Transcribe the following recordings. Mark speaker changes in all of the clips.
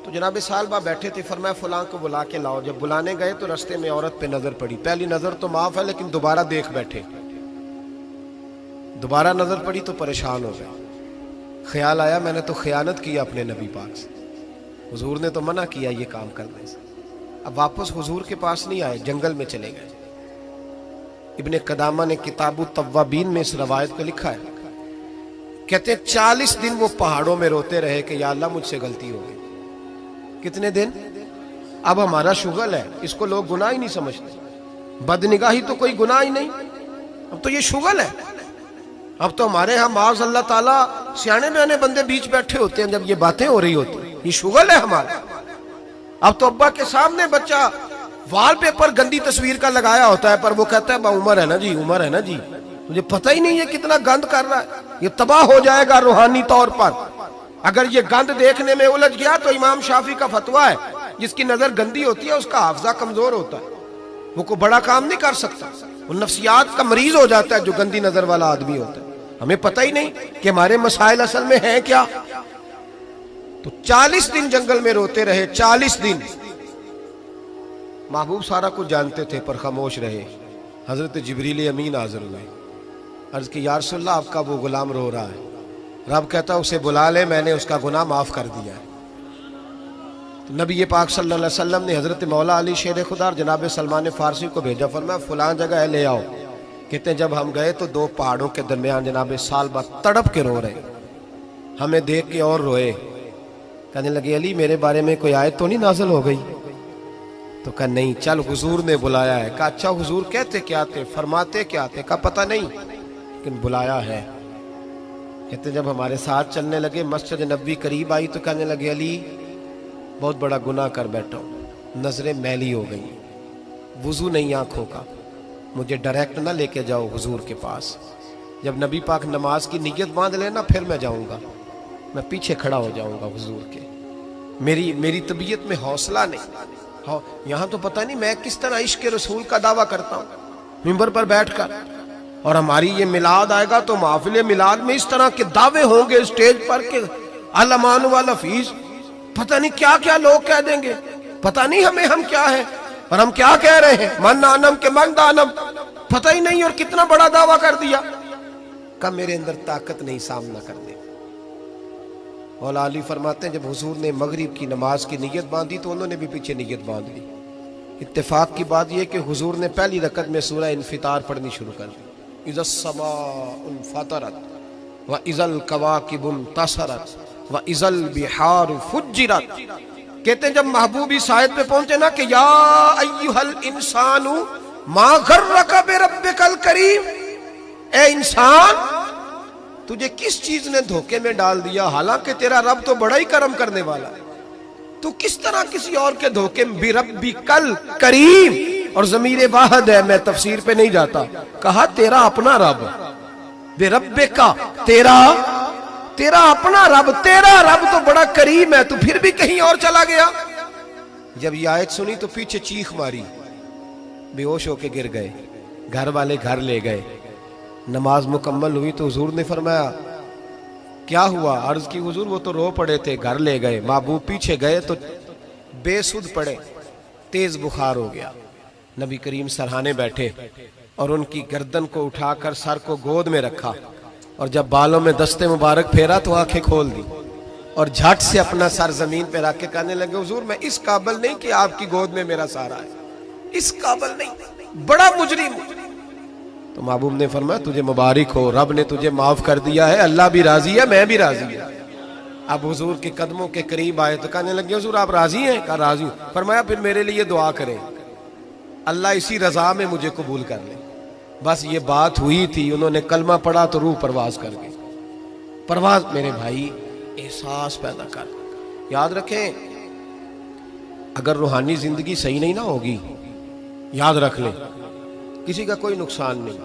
Speaker 1: تو جناب سالبہ بیٹھے تھے، فرمایا فلاں کو بلا کے لاؤ. جب بلانے گئے تو رستے میں عورت پہ نظر پڑی. پہلی نظر تو معاف ہے لیکن دوبارہ دیکھ بیٹھے. دوبارہ نظر پڑی تو پریشان ہو گئے. خیال آیا میں نے تو خیانت کیا اپنے نبی پاک سے. حضور نے تو منع کیا یہ کام کرنے سے. اب واپس حضور کے پاس نہیں آئے، جنگل میں چلے گئے. ابن قدامہ نے کتاب التوابین میں اس روایت کو لکھا ہے. کہتے ہیں 40 دن وہ پہاڑوں میں روتے رہے کہ یا اللہ مجھ سے غلطی ہو گئی. کتنے دن؟ اب ہمارا شغل ہے، اس کو لوگ گناہ ہی نہیں سمجھتے. بدنگاہی تو کوئی گناہ ہی نہیں، اب تو یہ شغل ہے. اب تو ہمارے ہاں معاذ اللہ تعالیٰ سیانے بیانے بندے بیچ بیٹھے ہوتے ہیں جب یہ باتیں ہو رہی ہوتی ہیں. یہ شغل ہے ہمارا. اب تو ابا کے سامنے بچہ وال پیپر گندی تصویر کا لگایا ہوتا ہے پر وہ کہتا ہے عمر ہے نا جی، عمر ہے نا جی. مجھے پتہ ہی نہیں ہے کتنا گند کر رہا ہے. یہ تباہ ہو جائے گا روحانی طور پر. اگر یہ گند دیکھنے میں الجھ گیا تو امام شافعی کا فتویٰ ہے جس کی نظر گندی ہوتی ہے اس کا حافظہ کمزور ہوتا ہے، وہ کوئی بڑا کام نہیں کر سکتا. وہ نفسیات کا مریض ہو جاتا ہے جو گندی نظر والا آدمی ہوتا ہے. ہمیں پتہ ہی نہیں کہ ہمارے مسائل اصل میں ہیں کیا. تو 40 دن جنگل میں روتے رہے. 40 دن محبوب سارا کچھ جانتے تھے پر خاموش رہے. حضرت جبریل امین حاضر ہوئے. عرض کی یا رسول اللہ آپ کا وہ غلام رو رہا ہے. رب کہتا اسے بلا لے، میں نے اس کا گناہ معاف کر دیا ہے. تو نبی پاک صلی اللہ علیہ وسلم نے حضرت مولا علی شیر خدا اور جناب سلمان فارسی کو بھیجا، فرمایا فلاں جگہ ہے لے آؤ. کہتے ہیں جب ہم گئے تو 2 پہاڑوں کے درمیان جناب سالبہ تڑپ کے رو رہے. ہمیں دیکھ کے اور روئے. کہنے لگے علی میرے بارے میں کوئی آیت تو نہیں نازل ہو گئی؟ تو کہا نہیں، چل حضور نے بلایا ہے. کہا اچھا حضور کہتے کیا تھے، فرماتے کیا تھے؟ کہا پتہ نہیں لیکن بلایا ہے. کہتے جب ہمارے ساتھ چلنے لگے مسجد نبوی قریب آئی تو کہنے لگے علی بہت بڑا گناہ کر بیٹھا ہوں، نظریں میلی ہو گئی، وضو نہیں آنکھوں کا، مجھے ڈائریکٹ نہ لے کے جاؤ حضور کے پاس. جب نبی پاک نماز کی نیت باندھ لینا پھر میں جاؤں گا، میں پیچھے کھڑا ہو جاؤں گا حضور کے. میری طبیعت میں حوصلہ نہیں. یہاں تو پتہ نہیں میں کس طرح عشق رسول کا دعویٰ کرتا ہوں منبر پر بیٹھ کر. اور ہماری یہ میلاد آئے گا تو محفل میلاد میں اس طرح کے دعوے ہوں گے اسٹیج پر کہ الامان والحفیظ، پتہ نہیں کیا کیا لوگ کہہ دیں گے. پتہ نہیں ہم کیا ہیں اور ہم کیا کہہ رہے ہیں. من آنم کے من دانم، پتہ ہی نہیں اور کتنا بڑا دعویٰ کر دیا. کہ میرے اندر طاقت نہیں سامنا کرنے. مولا علی فرماتے ہیں جب حضور نے مغرب کی نماز کی نیت باندھی تو انہوں نے بھی پیچھے نیت باندھ لی. اتفاق کی بات یہ کہ حضور نے پہلی رکعت میں سورہ انفطار پڑھنی شروع کر دی. اذا السماء انفطرت واذا الكواكب انتصرت واذا البحار فجرت. کہتے ہیں جب محبوب اس آیت پہ پہنچے نا کہ یا ایھا الانسان ما غرک بربک الکریم، اے انسان تجھے کس چیز نے دھوکے میں ڈال دیا، حالانکہ تیرا رب تو بڑا ہی کرم کرنے والا ہے. تو کس طرح کسی اور کے دھوکے میں بربک الکریم، اور ضمیر واحد ہے، میں تفسیر پہ نہیں جاتا. کہا تیرا اپنا رب، بربک تیرا اپنا رب، تیرا رب تو بڑا کریم ہے، تو پھر بھی کہیں اور چلا گیا. جب یہ آیت سنی تو پیچھے چیخ ماری، بے ہوش ہو کے گر گئے. گھر والے گھر لے گئے. نماز مکمل ہوئی تو حضور نے فرمایا کیا ہوا؟ عرض کی حضور وہ تو رو پڑے تھے، گھر لے گئے. محبوب پیچھے گئے تو بے سدھ پڑے، تیز بخار ہو گیا. نبی کریم سرہانے بیٹھے اور ان کی گردن کو اٹھا کر سر کو گود میں رکھا، اور جب بالوں میں دستے مبارک پھیرا تو آنکھیں کھول دی اور جھٹ سے اپنا سر زمین پہ رکھ کے کہنے لگے حضور میں اس قابل نہیں کہ آپ کی گود میں میرا سارا ہے، اس قابل نہیں، بڑا مجرم. تو محبوب نے فرمایا تجھے مبارک ہو، رب نے تجھے معاف کر دیا ہے، اللہ بھی راضی ہے، میں بھی راضی ہوں. اب حضور کے قدموں کے قریب آئے تو کہنے لگے حضور آپ راضی ہیں؟ کہا راضی ہوں. فرمایا پھر میرے لیے دعا کریں، اللہ اسی رضا میں مجھے قبول کر لے. بس یہ بات ہوئی تھی، انہوں نے کلمہ پڑھا تو روح پرواز کر گئی. پرواز میرے بھائی احساس پیدا کر. یاد رکھیں اگر روحانی زندگی صحیح نہیں نہ ہوگی، یاد رکھ لیں کسی کا کوئی نقصان نہیں.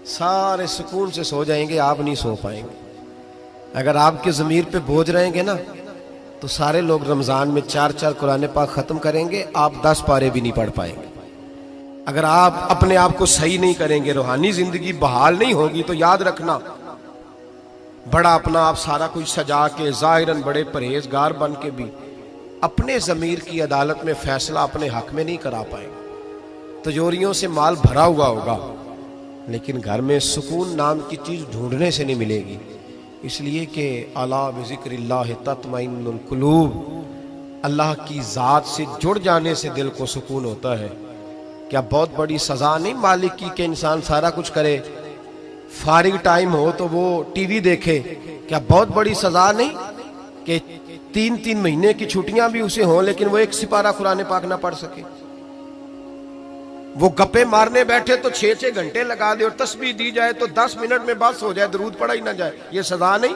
Speaker 1: سارے سکون سے سو جائیں گے، آپ نہیں سو پائیں گے. اگر آپ کے ضمیر پہ بوجھ رہیں گے نا تو سارے لوگ رمضان میں 4 قرآن پاک ختم کریں گے، آپ 10 پارے بھی نہیں پڑھ پائیں گے. اگر آپ اپنے آپ کو صحیح نہیں کریں گے، روحانی زندگی بحال نہیں ہوگی، تو یاد رکھنا بڑا اپنا آپ سارا کچھ سجا کے ظاہراً بڑے پرہیزگار بن کے بھی اپنے ضمیر کی عدالت میں فیصلہ اپنے حق میں نہیں کرا پائیں گے۔ تجوریوں سے مال بھرا ہوا ہوگا لیکن گھر میں سکون نام کی چیز ڈھونڈنے سے نہیں ملے گی، اس لیے کہ الا بذکر اللہ تطمئن القلوب، اللہ کی ذات سے جڑ جانے سے دل کو سکون ہوتا ہے۔ کیا بہت بڑی سزا نہیں مالک کی کہ انسان سارا کچھ کرے، فارغ ٹائم ہو تو وہ ٹی وی دیکھے؟ کیا بہت بڑی سزا نہیں کہ 3 مہینے کی چھٹیاں بھی اسے ہوں لیکن وہ ایک سپارہ قرآن پاک نہ پڑھ سکے؟ وہ گپے مارنے بیٹھے تو 6 گھنٹے لگا دے اور تسبیح دی جائے تو 10 منٹ میں بس ہو جائے، درود پڑھا ہی نہ جائے، یہ سزا نہیں؟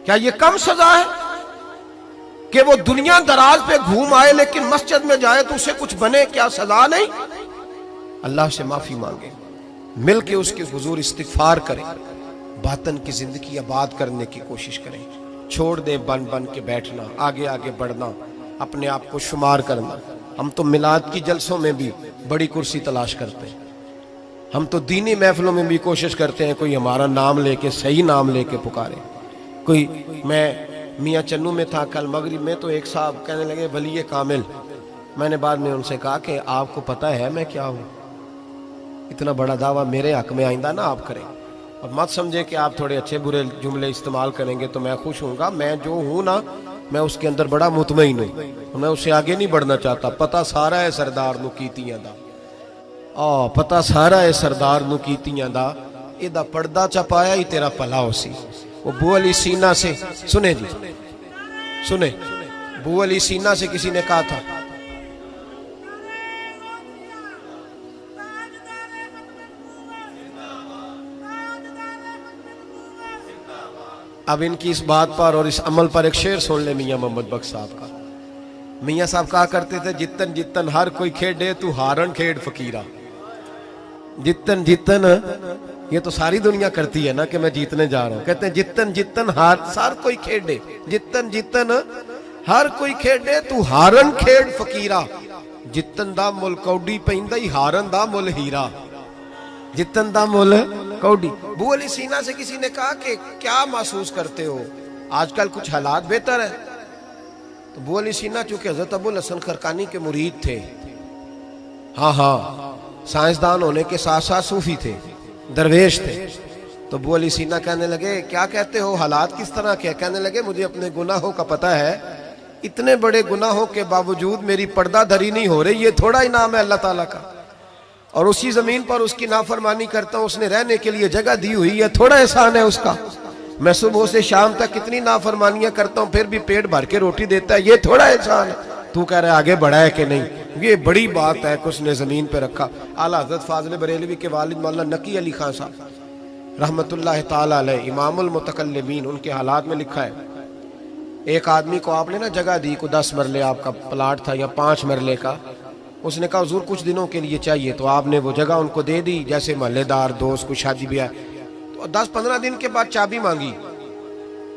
Speaker 1: کیا یہ کم سزا ہے کہ وہ دنیا دراز پہ گھوم آئے لیکن مسجد میں جائے تو اسے کچھ بنے؟ کیا سزا نہیں؟ اللہ سے معافی مانگے، مل کے اس کے حضور استغفار کریں، باطن کی زندگی آباد کرنے کی کوشش کریں، چھوڑ دیں بن کے بیٹھنا، آگے آگے بڑھنا، اپنے آپ کو شمار کرنا۔ ہم تو میلاد کی جلسوں میں بھی بڑی کرسی تلاش کرتے ہیں، ہم تو دینی محفلوں میں بھی کوشش کرتے ہیں کوئی ہمارا نام لے کے، صحیح نام لے کے پکارے کوئی۔ میں میاں چنو میں تھا کل مغرب میں، تو ایک صاحب کہنے لگے ولی کامل، میں نے بعد میں ان سے کہا کہ آپ کو پتہ ہے میں کیا ہوں؟ اتنا بڑا دعویٰ میرے حق میں آئندہ نہ آپ کریں، اور مت سمجھے کہ آپ تھوڑے اچھے برے جملے استعمال کریں گے تو میں خوش ہوں گا۔ میں جو ہوں نا، میں اس کے اندر بڑا مطمئن ہوں، میں اس سے آگے نہیں بڑھنا چاہتا۔ پتہ سارا ہے سردار نو کیتیاں دا، پتہ سارا ہے سردار نو کیتیاں دا، ایدہ پردہ چپایا ہی تیرا پلا ہو سی۔ وہ بو علی سینہ سے سنیں جی، سنیں، بو علی سینہ سے کسی نے کہا تھا اب ان کی اس بات پر اور اس عمل پر ایک شعر سن لے میاں محمد بخش صاحب کا۔ میاں صاحب کہا کرتے تھے جتن جتن ہر کوئی کھیڑے تو ہارن کھیڑ فقیرہ۔ جتن جتن یہ تو ساری دنیا کرتی ہے نا کہ میں جیتنے جا رہا ہوں، کہتے ہیں جتن جتن ہر کوئی کھیڑے، جتن جتن ہر کوئی کھیڑے تو ہارن کھیڑ فقیرہ۔ جتن دا مل کوڈی پہندہ ہی ہارن دا مل ہیرا، جتن دا مل کوڈی۔ بو علی سینہ سے کسی نے کہا کہ کیا محسوس کرتے ہو آج کل کچھ حالات بہتر ہے؟ تو بو علی سینہ چونکہ حضرت ابو الحسن خرقانی کے مرید تھے، ہاں سائنسدان ہونے کے ساتھ ساتھ صوفی تھے، درویش تھے، تو بو علی سینہ کہنے لگے کیا کہتے ہو، حالات کس طرح کے؟ کہنے لگے مجھے اپنے گناہوں کا پتہ ہے، اتنے بڑے گناہوں کے باوجود میری پردہ دھری نہیں ہو رہی، یہ تھوڑا انعام ہے اللہ تعالیٰ کا، اور اسی زمین پر اس کی نافرمانی کرتا ہوں، اس نے رہنے کے لیے جگہ دی ہوئی ہے، تھوڑا احسان ہے اس کا۔ میں صبح سے شام تک کتنی نافرمانیاں کرتا ہوں پھر بھی پیٹ بھر کے روٹی دیتا ہے، یہ تھوڑا احسان ہے۔ تو کہہ رہا ہے آگے بڑھا ہے کہ نہیں؟ یہ بڑی بات ہے کہ اس نے زمین پہ رکھا۔ اعلیٰ حضرت فاضل بریلوی کے والد مولانا نقی علی خان صاحب رحمت اللہ تعالی علیہ، امام المتکلمین، ان کے حالات میں لکھا ہے ایک آدمی کو آپ نے نا جگہ دی، کو 10 مرلے آپ کا پلاٹ تھا یا 5 مرلے کا، اس نے کہا حضور کچھ دنوں کے لیے چاہیے، تو آپ نے وہ جگہ ان کو دے دی، جیسے محلے دار دوست کو شادی بھی ہے، تو 10-15 دن کے بعد چابی مانگی،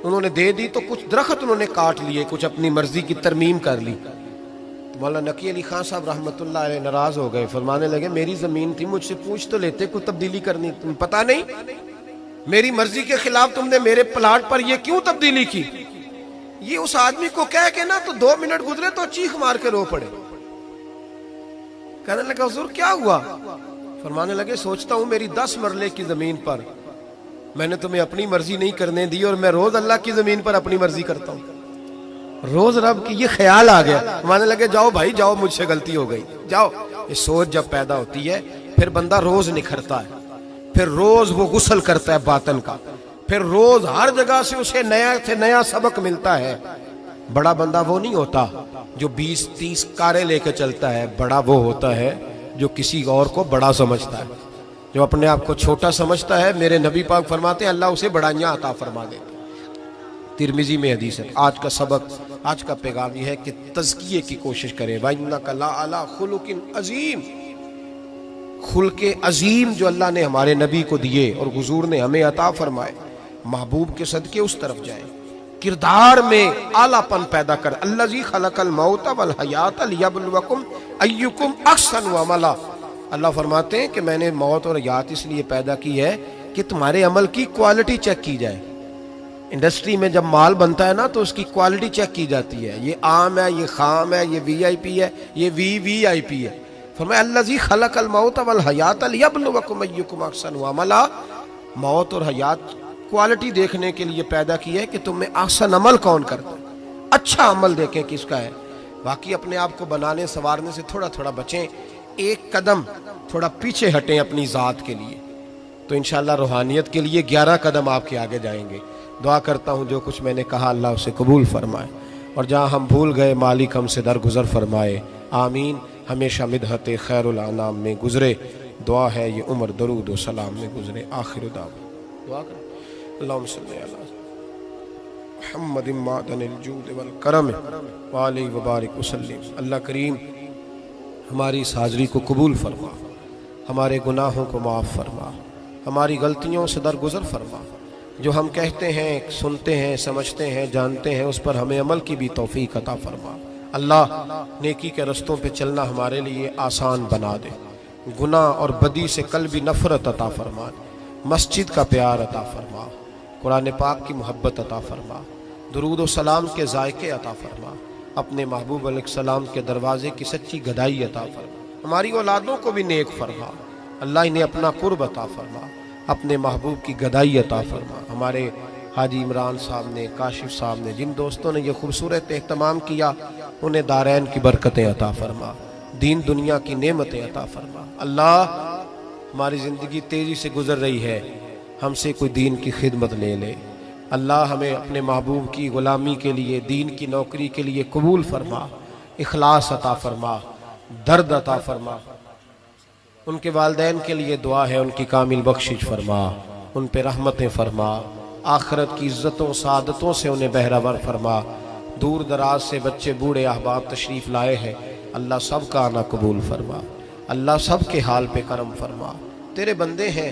Speaker 1: انہوں نے دے دی، تو کچھ درخت انہوں نے کاٹ لیے، کچھ اپنی مرضی کی ترمیم کر لی۔ تو مولانا نقی علی خان صاحب رحمت اللہ علیہ ناراض ہو گئے، فرمانے لگے میری زمین تھی، مجھ سے پوچھ تو لیتے کوئی تبدیلی کرنی، تم پتہ نہیں میری مرضی کے خلاف تم نے میرے پلاٹ پر یہ کیوں تبدیلی کی؟ یہ اس آدمی کو کہہ کے نا تو 2 منٹ گزرے تو چیخ مار کے رو پڑے۔ کہنے لگا حضور کیا ہوا؟ فرمانے لگے سوچتا ہوں میری 10 مرلے کی زمین پر میں نے تمہیں اپنی مرضی نہیں کرنے دی، اور میں روز اللہ کی زمین پر اپنی مرضی کرتا ہوں، روز رب کی۔ یہ خیال آ گیا، فرمانے لگے جاؤ بھائی جاؤ، مجھ سے غلطی ہو گئی، جاؤ۔ یہ سوچ جب پیدا ہوتی ہے پھر بندہ روز نکھرتا ہے، پھر روز وہ غسل کرتا ہے باطن کا، پھر روز ہر جگہ سے اسے نیا سے نیا سبق ملتا ہے۔ بڑا بندہ وہ نہیں ہوتا جو 20-30 کاریں لے کے چلتا ہے، بڑا وہ ہوتا ہے جو کسی اور کو بڑا سمجھتا ہے، جو اپنے آپ کو چھوٹا سمجھتا ہے۔ میرے نبی پاک فرماتے ہیں اللہ اسے بڑائیاں عطا فرما دیتے۔ ترمذی میں حدیث ہے۔ آج کا سبق، آج کا پیغام یہ ہے کہ تزکیے کی کوشش کریں۔ وَإِنَّكَ لَعَلَىٰ خُلُقٍ عَظِيمٍ، خلق عظیم جو اللہ نے ہمارے نبی کو دیے اور حضور نے ہمیں عطا فرمائے، محبوب کے صدقے اس طرف جائیں۔ کردار میں اعلیٰ پن پیدا کر، الذی خلق الموت والحیات لیبلوکم ایکم احسن عملا۔ اللہ فرماتے ہیں کہ میں نے موت اور حیات اس لیے پیدا کی ہے کہ تمہارے عمل کی کوالٹی چیک کی جائے۔ انڈسٹری میں جب مال بنتا ہے نا تو اس کی کوالٹی چیک کی جاتی ہے، یہ عام ہے، یہ خام ہے، یہ وی آئی پی ہے، یہ وی آئی پی ہے۔ فرمایا الذی خلق الموت والحیات لیبلوکم ایکم احسن عملا، موت اور حیات کوالٹی دیکھنے کے لیے پیدا کی ہے کہ تم میں احسن عمل کون کرتا ہے، اچھا عمل دیکھیں کس کا ہے۔ باقی اپنے آپ کو بنانے سنوارنے سے تھوڑا تھوڑا بچیں، ایک قدم تھوڑا پیچھے ہٹیں اپنی ذات کے لیے، تو انشاءاللہ روحانیت کے لیے 11 قدم آپ کے آگے جائیں گے۔ دعا کرتا ہوں جو کچھ میں نے کہا اللہ اسے قبول فرمائے، اور جہاں ہم بھول گئے مالک ہم سے درگزر فرمائے، آمین۔ ہمیشہ مدحت خیر الانام میں گزرے، دعا ہے یہ عمر درود و سلام میں گزرے۔ آخر دعا کریں اللہم صلی علی محمد معدن الجود والکرم وآلہ وبارک وسلم۔ اللہ کریم ہماری اس حاضری کو قبول فرما، ہمارے گناہوں کو معاف فرما، ہماری غلطیوں سے درگزر فرما، جو ہم کہتے ہیں، سنتے ہیں، سمجھتے ہیں، جانتے ہیں، اس پر ہمیں عمل کی بھی توفیق عطا فرما۔ اللہ نیکی کے رستوں پہ چلنا ہمارے لیے آسان بنا دے، گناہ اور بدی سے قلبی نفرت عطا فرما دے، مسجد کا پیار عطا فرما، قرآن پاک کی محبت عطا فرما، درود و سلام کے ذائقے عطا فرما، اپنے محبوب علیہ السلام کے دروازے کی سچی گدائی عطا فرما، ہماری اولادوں کو بھی نیک فرما، اللہ انہیں اپنا قرب عطا فرما، اپنے محبوب کی گدائی عطا فرما۔ ہمارے حاجی عمران صاحب نے، کاشف صاحب نے، جن دوستوں نے یہ خوبصورت اہتمام کیا، انہیں دارین کی برکتیں عطا فرما، دین دنیا کی نعمتیں عطا فرما۔ اللہ ہماری زندگی تیزی سے گزر رہی ہے، ہم سے کوئی دین کی خدمت لے لے، اللہ ہمیں اپنے محبوب کی غلامی کے لیے، دین کی نوکری کے لیے قبول فرما، اخلاص عطا فرما، درد عطا فرما۔ ان کے والدین کے لیے دعا ہے ان کی کامل بخشش فرما، ان پہ رحمتیں فرما، آخرت کی عزتوں سعادتوں سے انہیں بہرہور فرما۔ دور دراز سے بچے بوڑھے احباب تشریف لائے ہیں، اللہ سب کا آنا قبول فرما، اللہ سب کے حال پہ کرم فرما۔ تیرے بندے ہیں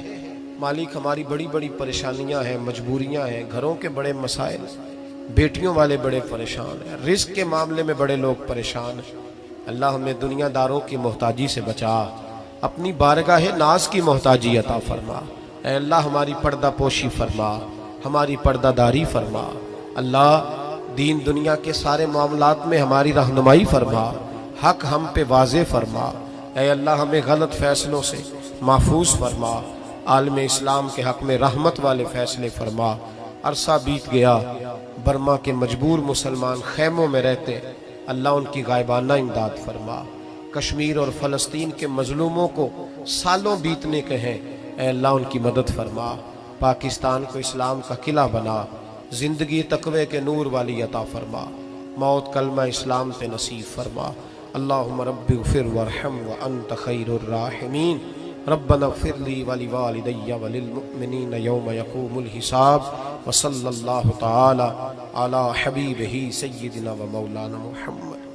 Speaker 1: مالک، ہماری بڑی بڑی پریشانیاں ہیں، مجبوریاں ہیں، گھروں کے بڑے مسائل، بیٹیوں والے بڑے پریشان ہیں، رزق کے معاملے میں بڑے لوگ پریشان ہیں۔ اللہ ہمیں دنیا داروں کی محتاجی سے بچا، اپنی بارگاہ ناز کی محتاجی عطا فرما۔ اے اللہ ہماری پردہ پوشی فرما، ہماری پردہ داری فرما۔ اللہ دین دنیا کے سارے معاملات میں ہماری رہنمائی فرما، حق ہم پہ واضح فرما۔ اے اللہ ہمیں غلط فیصلوں سے محفوظ فرما، عالم اسلام کے حق میں رحمت والے فیصلے فرما۔ عرصہ بیت گیا، برما کے مجبور مسلمان خیموں میں رہتے، اللہ ان کی غائبانہ امداد فرما۔ کشمیر اور فلسطین کے مظلوموں کو سالوں بیتنے کے ہیں، اے اللہ ان کی مدد فرما۔ پاکستان کو اسلام کا قلعہ بنا، زندگی تقوی کے نور والی عطا فرما، موت کلمہ اسلام پہ نصیب فرما۔ اللہم رب اغفر وارحم وانت خیر الراحمین۔ ربنا اغفر لی ولوالدی وللمؤمنین یوم یقوم الحساب۔ وصلی اللہ تعالی علی حبیبہ سیدنا و مولانا محمد۔